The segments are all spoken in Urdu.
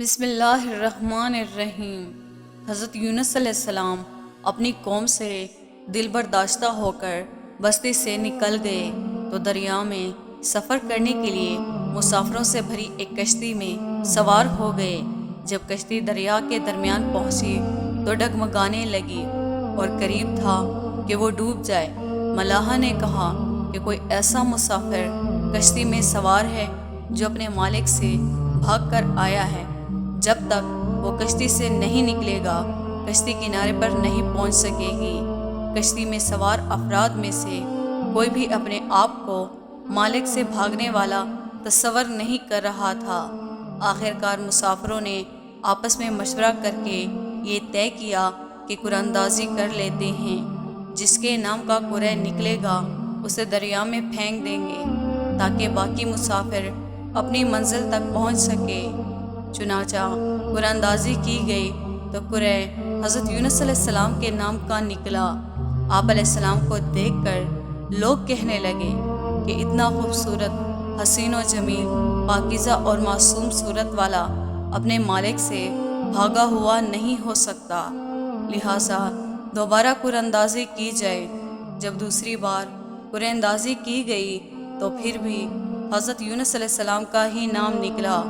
بسم اللہ الرحمن الرحیم۔ حضرت یونس علیہ السلام اپنی قوم سے دل برداشتہ ہو کر بستی سے نکل گئے تو دریا میں سفر کرنے کے لیے مسافروں سے بھری ایک کشتی میں سوار ہو گئے۔ جب کشتی دریا کے درمیان پہنچی تو ڈگمگانے لگی اور قریب تھا کہ وہ ڈوب جائے۔ ملاحہ نے کہا کہ کوئی ایسا مسافر کشتی میں سوار ہے جو اپنے مالک سے بھاگ کر آیا ہے، جب تک وہ کشتی سے نہیں نکلے گا کشتی کنارے پر نہیں پہنچ سکے گی۔ کشتی میں سوار افراد میں سے کوئی بھی اپنے آپ کو مالک سے بھاگنے والا تصور نہیں کر رہا تھا۔ آخرکار مسافروں نے آپس میں مشورہ کر کے یہ طے کیا کہ قرآن اندازی کر لیتے ہیں، جس کے نام کا قرعہ نکلے گا اسے دریا میں پھینک دیں گے تاکہ باقی مسافر اپنی منزل تک پہنچ سکے۔ چنانچہ قرعہ اندازی کی گئی تو قرعہ حضرت یونس علیہ السلام کے نام کا نکلا۔ آپ علیہ السلام کو دیکھ کر لوگ کہنے لگے کہ اتنا خوبصورت، حسین و جمیل، پاکیزہ اور معصوم صورت والا اپنے مالک سے بھاگا ہوا نہیں ہو سکتا، لہٰذا دوبارہ قرعہ اندازی کی جائے۔ جب دوسری بار قرعہ اندازی کی گئی تو پھر بھی حضرت یونس علیہ السلام کا ہی نام نکلا۔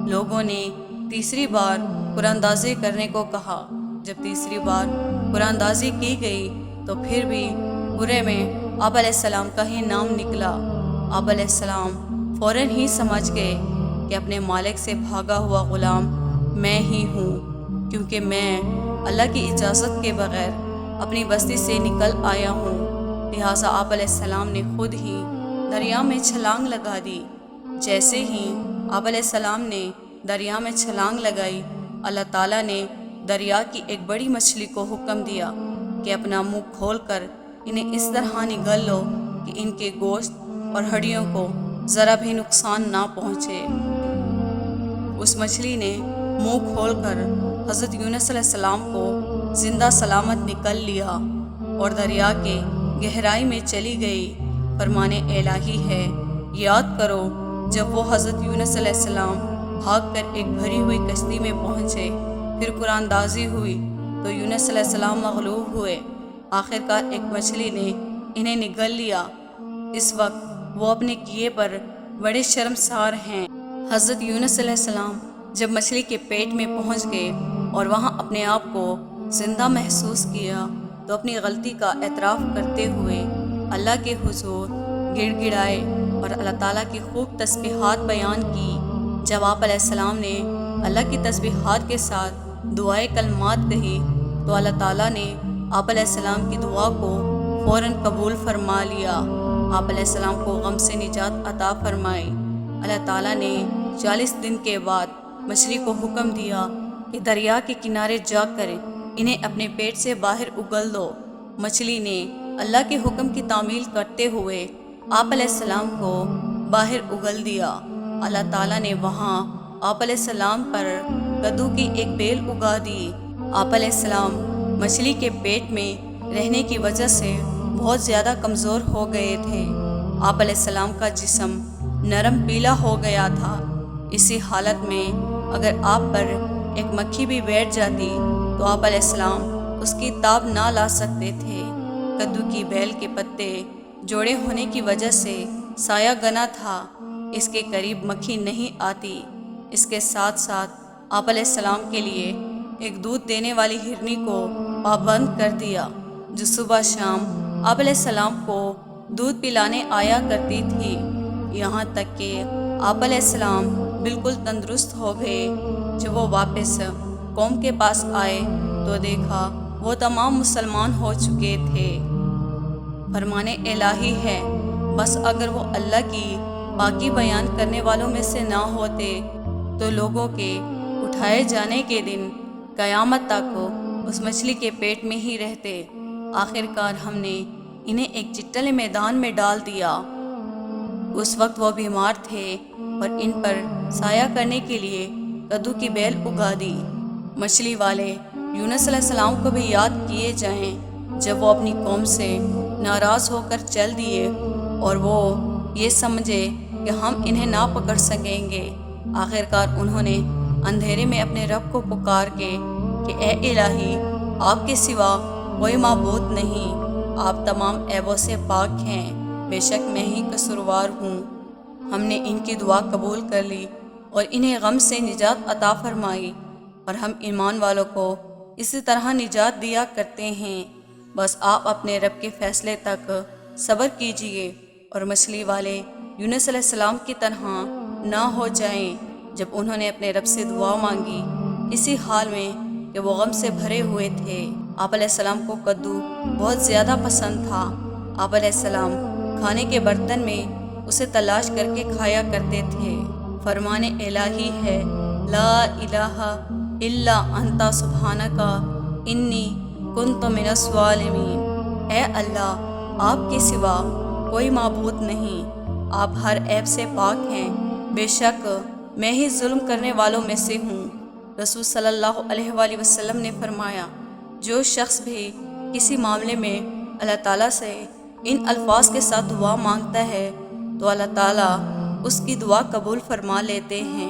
لوگوں نے تیسری بار قرعہ اندازی کرنے کو کہا۔ جب تیسری بار قرعہ اندازی کی گئی تو پھر بھی قرعے میں آپ علیہ السلام کا ہی نام نکلا۔ آپ علیہ السلام فوراً ہی سمجھ گئے کہ اپنے مالک سے بھاگا ہوا غلام میں ہی ہوں، کیونکہ میں اللہ کی اجازت کے بغیر اپنی بستی سے نکل آیا ہوں۔ لہٰذا آپ علیہ السلام نے خود ہی دریا میں چھلانگ لگا دی۔ جیسے ہی آپ علیہ السلام نے دریا میں چھلانگ لگائی، اللہ تعالیٰ نے دریا کی ایک بڑی مچھلی کو حکم دیا کہ اپنا منہ کھول کر انہیں اس طرح نگل لو کہ ان کے گوشت اور ہڈیوں کو ذرا بھی نقصان نہ پہنچے۔ اس مچھلی نے منہ کھول کر حضرت یونس علیہ السلام کو زندہ سلامت نکل لیا اور دریا کے گہرائی میں چلی گئی۔ فرمان الہی ہے، یاد کرو جب وہ حضرت یونس علیہ السلام بھاگ کر ایک بھری ہوئی کشتی میں پہنچے، پھر قرعہ اندازی ہوئی تو یونس علیہ السلام مغلوب ہوئے۔ آخرکار ایک مچھلی نے انہیں نگل لیا۔ اس وقت وہ اپنے کیے پر بڑے شرمسار ہیں۔ حضرت یونس علیہ السلام جب مچھلی کے پیٹ میں پہنچ گئے اور وہاں اپنے آپ کو زندہ محسوس کیا تو اپنی غلطی کا اعتراف کرتے ہوئے اللہ کے حضور گڑ گڑائے اور اللہ تعالیٰ کی خوب تسبیحات بیان کی۔ جب آپ علیہ السلام نے اللہ کی تسبیحات کے ساتھ دعائے کلمات کہی تو اللہ تعالیٰ نے آپ علیہ السلام کی دعا کو فوراً قبول فرما لیا۔ آپ علیہ السلام کو غم سے نجات عطا فرمائی۔ اللہ تعالیٰ نے 40 دن کے بعد مچھلی کو حکم دیا کہ دریا کے کنارے جا کر انہیں اپنے پیٹ سے باہر اگل دو۔ مچھلی نے اللہ کے حکم کی تعمیل کرتے ہوئے آپ علیہ السلام کو باہر اگل دیا۔ اللہ تعالیٰ نے وہاں آپ علیہ السلام پر کدو کی ایک بیل اگا دی۔ آپ علیہ السلام مچھلی کے پیٹ میں رہنے کی وجہ سے بہت زیادہ کمزور ہو گئے تھے۔ آپ علیہ السلام کا جسم نرم پیلا ہو گیا تھا۔ اسی حالت میں اگر آپ پر ایک مکھی بھی بیٹھ جاتی تو آپ علیہ السلام اس کی تاب نہ لا سکتے تھے۔ کدو کی بیل کے پتے جوڑے ہونے کی وجہ سے سایہ گنا تھا، اس کے قریب مکھی نہیں آتی۔ اس کے ساتھ ساتھ آپ علیہ السلام کے لیے ایک دودھ دینے والی ہرنی کو پابند کر دیا جو صبح شام آپ علیہ السلام کو دودھ پلانے آیا کرتی تھی، یہاں تک کہ آپ علیہ السلام بالکل تندرست ہو گئے۔ جب وہ واپس قوم کے پاس آئے تو دیکھا وہ تمام مسلمان ہو چکے تھے۔ فرمان الہی ہے، بس اگر وہ اللہ کی پاکی بیان کرنے والوں میں سے نہ ہوتے تو لوگوں کے اٹھائے جانے کے دن قیامت تک اس مچھلی کے پیٹ میں ہی رہتے۔ آخرکار ہم نے انہیں ایک چٹلے میدان میں ڈال دیا۔ اس وقت وہ بیمار تھے اور ان پر سایہ کرنے کے لیے کدو کی بیل اگا دی۔ مچھلی والے یونس علیہ السلام کو بھی یاد کیے جائیں جب وہ اپنی قوم سے ناراض ہو کر چل دیے اور وہ یہ سمجھے کہ ہم انہیں نہ پکڑ سکیں گے۔ آخرکار انہوں نے اندھیرے میں اپنے رب کو پکار کے کہ اے الہی، آپ کے سوا کوئی معبود نہیں، آپ تمام عیبوں سے پاک ہیں، بے شک میں ہی قصوروار ہوں۔ ہم نے ان کی دعا قبول کر لی اور انہیں غم سے نجات عطا فرمائی، اور ہم ایمان والوں کو اسی طرح نجات دیا کرتے ہیں۔ بس آپ اپنے رب کے فیصلے تک صبر کیجئے اور مچھلی والے یونس علیہ السلام کی طرح نہ ہو جائیں جب انہوں نے اپنے رب سے دعا مانگی، اسی حال میں کہ وہ غم سے بھرے ہوئے تھے۔ آپ علیہ السلام کو کدو بہت زیادہ پسند تھا۔ آپ علیہ السلام کھانے کے برتن میں اسے تلاش کر کے کھایا کرتے تھے۔ فرمان الہی ہے، لا الہ الا انت سبحانک انی کنت من الظالمین۔ اے اللہ، آپ کے سوا کوئی معبود نہیں، آپ ہر عیب سے پاک ہیں، بے شک میں ہی ظلم کرنے والوں میں سے ہوں۔ رسول صلی اللہ علیہ وآلہ وسلم نے فرمایا، جو شخص بھی کسی معاملے میں اللہ تعالیٰ سے ان الفاظ کے ساتھ دعا مانگتا ہے تو اللہ تعالیٰ اس کی دعا قبول فرما لیتے ہیں۔